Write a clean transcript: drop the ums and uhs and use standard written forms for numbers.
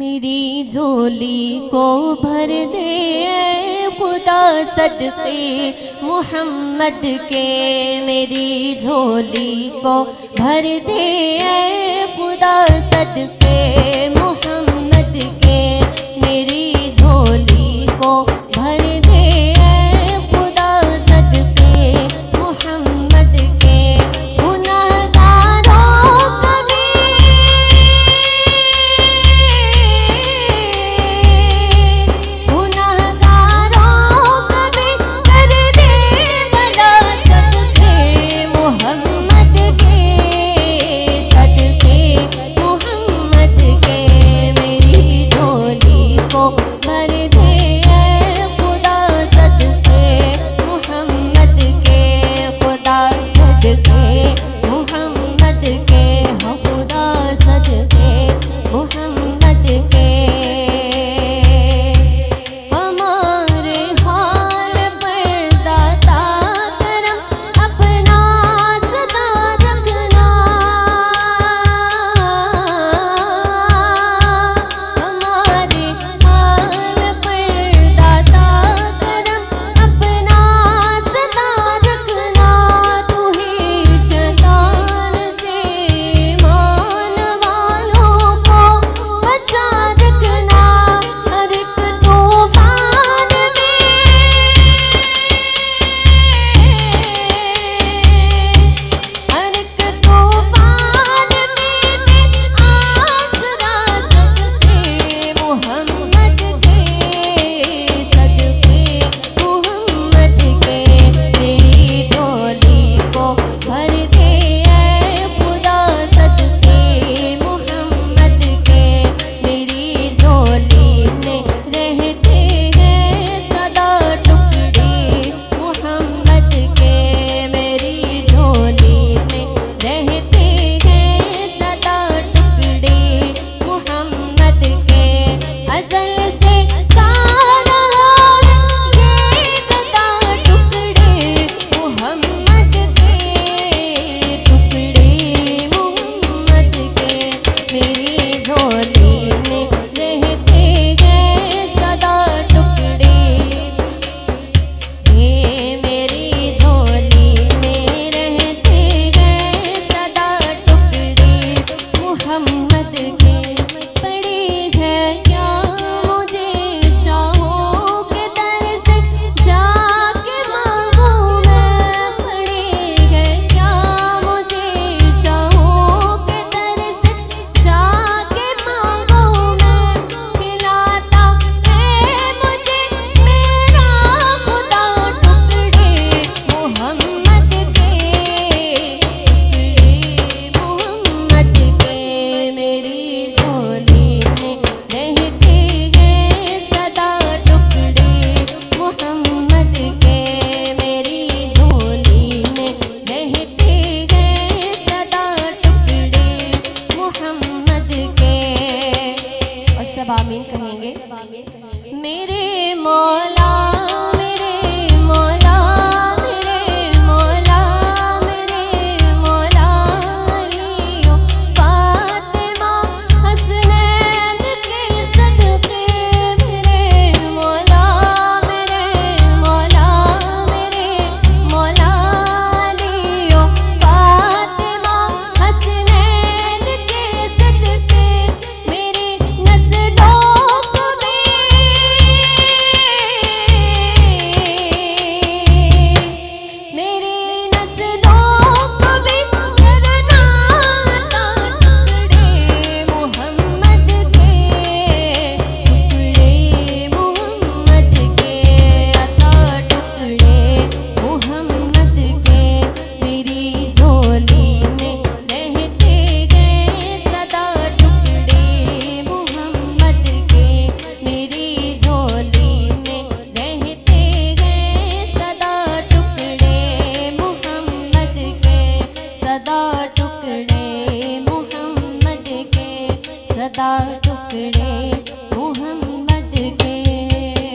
मेरी झोली को भर दे ऐ खुदा सदक़े मोहम्मद के। मेरी झोली को भर दे ऐ खुदा सदक़े मोहम्मद के। मेरी झोली को भर दे ऐ खुदा सदक़े मोहम्मद के। सब आमीन कहेंगे। मेरे मौला मेरे मौला मेरे मौला मेरे मौला अलियो फातिमा हसनैन के सदक़े। मेरे मौला मेरे मौला मेरे मौला अलियो फातिमा हसनैन के सदक़े। मेरी सदा टुकड़े